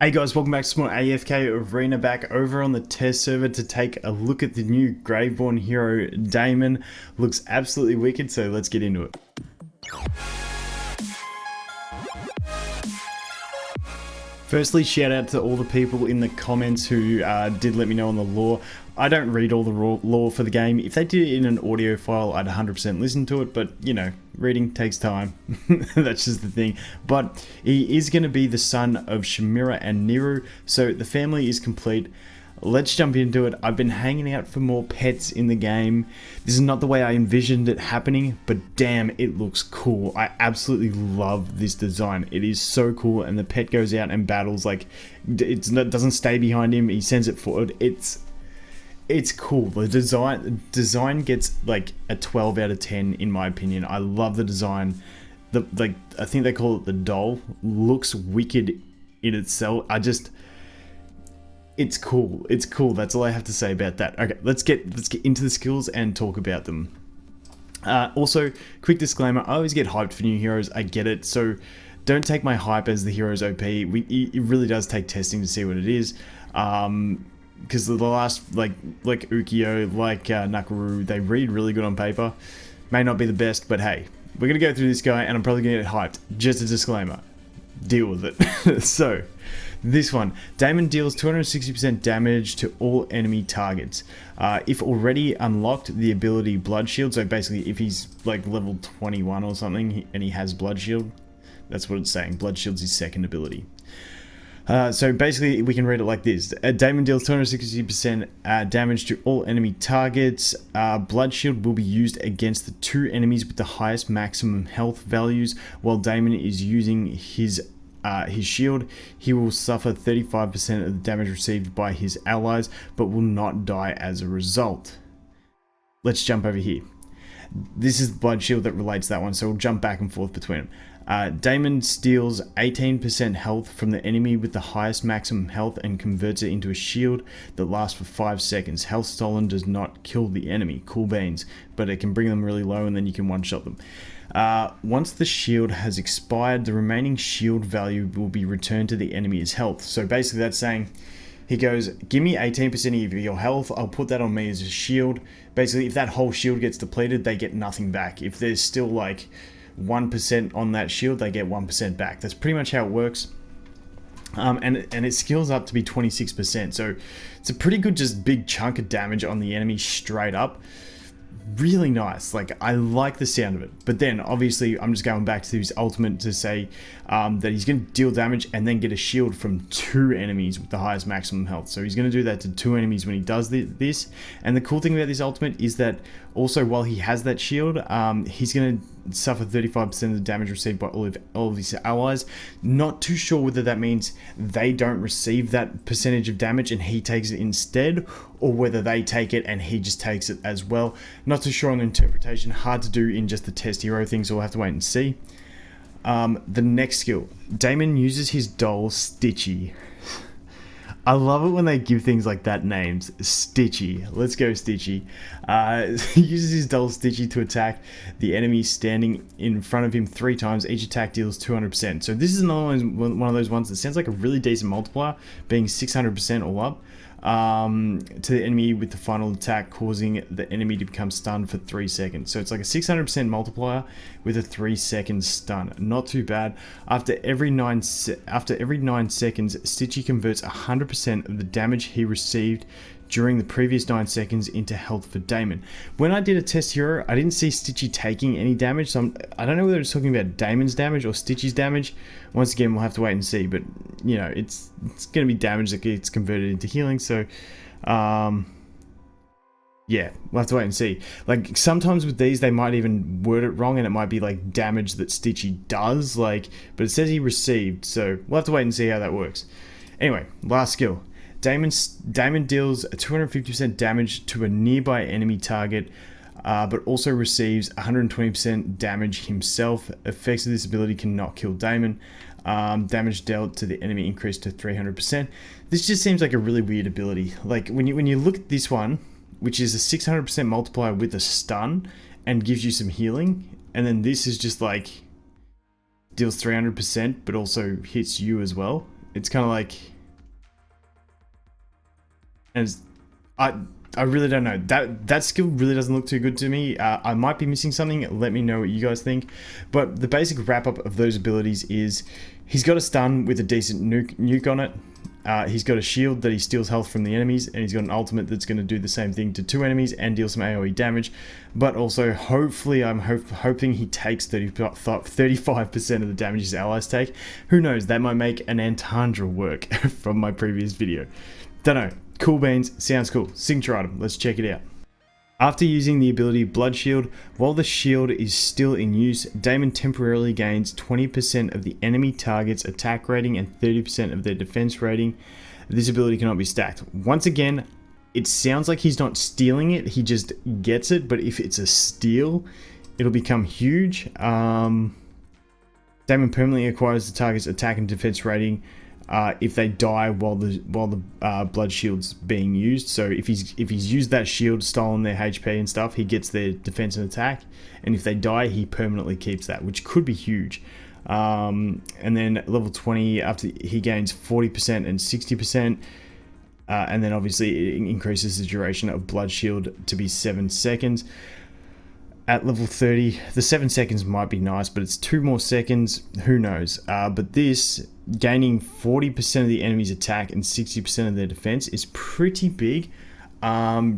Hey guys, welcome back to some more AFK Arena, back over on the test server to take a look at the new Graveborn hero, Daimon. Looks absolutely wicked, so let's get into it. Firstly, shout out to all the people in the comments who did let me know on the lore. I don't read all the lore for the game. If they did it in an audio file, I'd 100% listen to it, but you know, reading takes time. That's just the thing. But he is going to be the son of Shimira and Niru, so the family is complete. Let's jump into it. I've been hanging out for more pets in the game. This is not the way I envisioned it happening, but damn, it looks cool. I absolutely love this design. It is so cool, and the pet goes out and battles, like, it doesn't stay behind him, he sends it forward. It's cool. The design gets like a 12 out of 10 in my opinion. I love the design. I think they call it the doll. Looks wicked in itself. It's cool. It's cool. That's all I have to say about that. Okay, let's get into the skills and talk about them. Also, quick disclaimer, I always get hyped for new heroes. I get it. So don't take my hype as the hero's OP. It really does take testing to see what it is. Because the last, like Ukyo, like Nakaru, they read really good on paper. May not be the best, but hey, we're going to go through this guy and I'm probably going to get hyped. Just a disclaimer. Deal with it. So, this one. Daimon deals 260% damage to all enemy targets. If already unlocked, the ability Blood Shield, so basically if he's like level 21 or something and he has Blood Shield, that's what it's saying. Blood Shield's his second ability. So basically, we can read it like this. Daimon deals 260% damage to all enemy targets. Blood Shield will be used against the two enemies with the highest maximum health values. While Daimon is using his shield, he will suffer 35% of the damage received by his allies, but will not die as a result. Let's jump over here. This is the Blood Shield that relates to that one, so we'll jump back and forth between them. Daimon steals 18% health from the enemy with the highest maximum health and converts it into a shield that lasts for 5 seconds. Health stolen does not kill the enemy, cool beans, but it can bring them really low and then you can one-shot them. Once the shield has expired, the remaining shield value will be returned to the enemy's health. So basically that's saying, he goes, give me 18% of your health, I'll put that on me as a shield. Basically, if that whole shield gets depleted, they get nothing back. If there's still like 1% on that shield, they get 1% back. That's pretty much how it works. And it scales up to be 26%. So it's a pretty good, just big chunk of damage on the enemy straight up. Really nice. Like, I like the sound of it. But then obviously I'm just going back to his ultimate to say that he's going to deal damage and then get a shield from two enemies with the highest maximum health. So he's going to do that to two enemies when he does this. And the cool thing about this ultimate is that also while he has that shield, he's going to suffer 35% of the damage received by all of his allies. Not too sure whether that means they don't receive that percentage of damage and he takes it instead, or whether they take it and he just takes it as well. Not too sure on the interpretation. Hard to do in just the test hero thing, so we'll have to wait and see. The next skill. Daimon uses his doll Stitchy. I love it when they give things like that names. Stitchy. Let's go Stitchy. He uses his doll Stitchy to attack the enemy standing in front of him 3 times. Each attack deals 200%. So this is another one of those ones that sounds like a really decent multiplier, being 600% all up. To the enemy with the final attack, causing the enemy to become stunned for 3 seconds. So it's like a 600% multiplier with a 3-second stun. Not too bad. After every 9 seconds, Stitchy converts 100% of the damage he received during the previous 9 seconds into health for Daimon. When I did a test hero, I didn't see Stitchy taking any damage, so I don't know whether it's talking about Daimon's damage or Stitchy's damage. Once again, we'll have to wait and see, but you know, it's going to be damage that gets converted into healing, so yeah, we'll have to wait and see. Like, sometimes with these, they might even word it wrong, and it might be like damage that Stitchy does, like, but it says he received, so we'll have to wait and see how that works. Anyway, last skill. Daimon deals 250% damage to a nearby enemy target, but also receives 120% damage himself. Effects of this ability cannot kill Daimon. Damage dealt to the enemy increased to 300%. This just seems like a really weird ability. Like, when you look at this one, which is a 600% multiplier with a stun and gives you some healing, and then this is just like deals 300% but also hits you as well. It's kind of like, And I really don't know. That skill really doesn't look too good to me. I might be missing something. Let me know what you guys think. But the basic wrap up of those abilities is he's got a stun with a decent nuke on it. He's got a shield that he steals health from the enemies, and he's got an ultimate that's going to do the same thing to 2 enemies and deal some AoE damage. But also, hopefully, I'm hoping he takes 35% of the damage his allies take. Who knows? That might make an Antandra work from my previous video. Don't know. Cool beans, sounds cool. Signature item, let's check it out. After using the ability Blood Shield, while the shield is still in use, Daimon temporarily gains 20% of the enemy target's attack rating and 30% of their defense rating. This ability cannot be stacked. Once again, it sounds like he's not stealing it, he just gets it, but if it's a steal, it'll become huge. Daimon permanently acquires the target's attack and defense rating if they die while the blood shield's being used. So if he's used that shield, stolen their HP and stuff, he gets their defense and attack, and if they die, he permanently keeps that, which could be huge. And then level 20, after he gains 40% and 60%, and then obviously it increases the duration of blood shield to be 7 seconds. At level 30, the 7 seconds might be nice, but it's 2 more seconds, who knows. But this, gaining 40% of the enemy's attack and 60% of their defense is pretty big.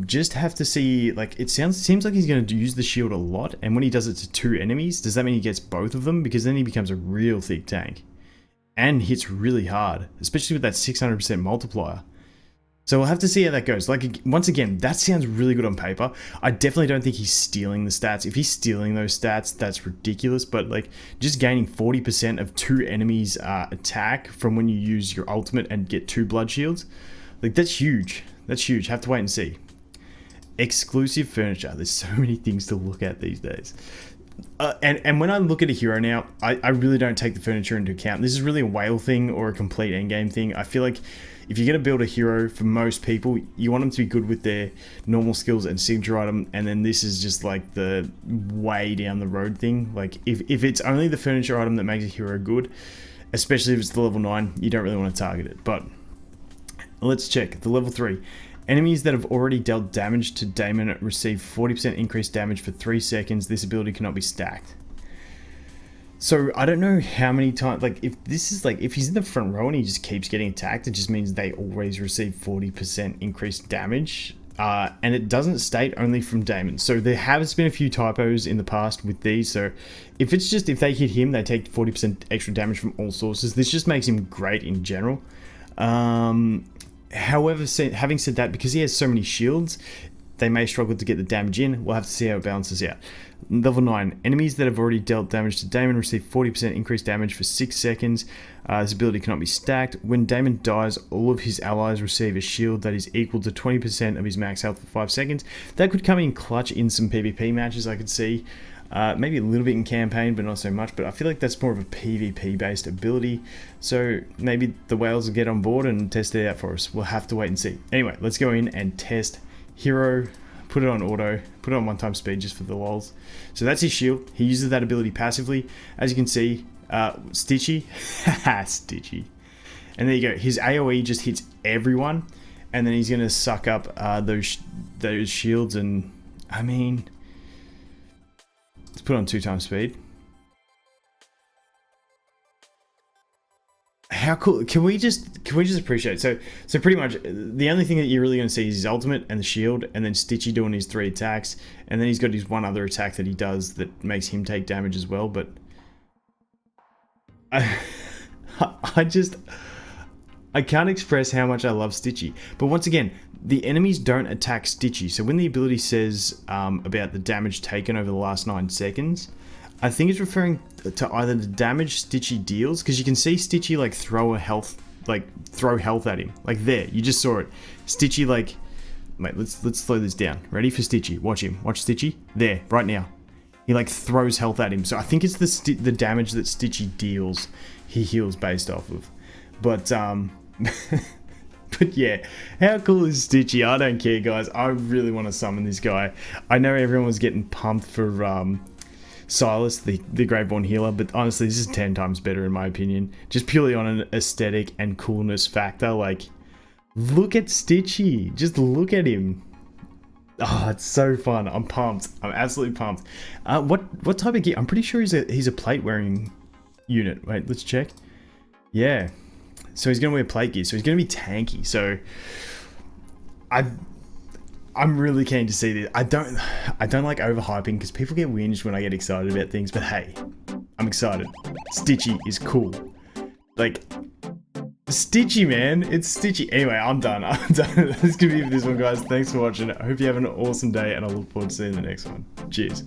Just have to see, like, it seems like he's going to use the shield a lot, and when he does it to 2 enemies, does that mean he gets both of them? Because then he becomes a real thick tank. And hits really hard, especially with that 600% multiplier. So we'll have to see how that goes. Like, once again, that sounds really good on paper. I definitely don't think he's stealing the stats. If he's stealing those stats, that's ridiculous. But like, just gaining 40% of 2 enemies' attack from when you use your ultimate and get 2 blood shields, like, that's huge. That's huge. Have to wait and see. Exclusive furniture. There's so many things to look at these days. And when I look at a hero now, I really don't take the furniture into account. This is really a whale thing or a complete endgame thing. I feel like if you're going to build a hero, for most people, you want them to be good with their normal skills and signature item, and then this is just like the way down the road thing. Like, if it's only the furniture item that makes a hero good, especially if it's the level 9, you don't really want to target it. But let's check. The level 3. Enemies that have already dealt damage to Daimon receive 40% increased damage for 3 seconds. This ability cannot be stacked. So I don't know how many times, like, if this is like, if he's in the front row and he just keeps getting attacked, it just means they always receive 40% increased damage. And it doesn't state only from Daimon. So there has been a few typos in the past with these. So if it's just, if they hit him, they take 40% extra damage from all sources. This just makes him great in general. However, having said that, because he has so many shields, they may struggle to get the damage in. We'll have to see how it balances out. Level 9. Enemies that have already dealt damage to Daimon receive 40% increased damage for 6 seconds. This ability cannot be stacked. When Daimon dies, all of his allies receive a shield that is equal to 20% of his max health for 5 seconds. That could come in clutch in some PvP matches, I could see. Maybe a little bit in campaign, but not so much. But I feel like that's more of a PvP based ability. So maybe the whales will get on board and test it out for us. We'll have to wait and see. Anyway, let's go in and test hero. Put it on auto, put it on 1x speed just for the lols. So that's his shield. He uses that ability passively. As you can see, Stitchy. Stitchy. And there you go. His AoE just hits everyone. And then he's going to suck up those shields. And, I mean, let's put it on 2x speed. How cool. Can we just appreciate? So pretty much the only thing that you're really going to see is his ultimate and the shield, and then Stitchy doing his 3 attacks, and then he's got his one other attack that he does that makes him take damage as well. But I can't express how much I love Stitchy. But once again, the enemies don't attack Stitchy. So when the ability says about the damage taken over the last 9 seconds, I think it's referring to either the damage Stitchy deals, because you can see Stitchy like throw health at him. Like there, you just saw it. Stitchy like, wait, let's slow this down. Ready for Stitchy? Watch him. Watch Stitchy. There, right now. He like throws health at him. So I think it's the damage that Stitchy deals, he heals based off of. But but yeah, how cool is Stitchy? I don't care, guys. I really want to summon this guy. I know everyone was getting pumped for Silas, the Graveborn healer, but honestly, this is 10 times better in my opinion. Just purely on an aesthetic and coolness factor. Like, Look at Stitchy. Just look at him. Oh, it's so fun. I'm pumped. I'm absolutely pumped. What type of gear? I'm pretty sure he's a plate wearing unit. Wait, let's check. Yeah. So he's gonna wear plate gear. So he's gonna be tanky. So I'm really keen to see this. I don't like overhyping because people get whinged when I get excited about things, but hey, I'm excited. Stitchy is cool. Like, Stitchy, man. It's Stitchy. Anyway, I'm done. I'm done. That's gonna be it for this one, guys. Thanks for watching. I hope you have an awesome day, and I look forward to seeing the next one. Cheers.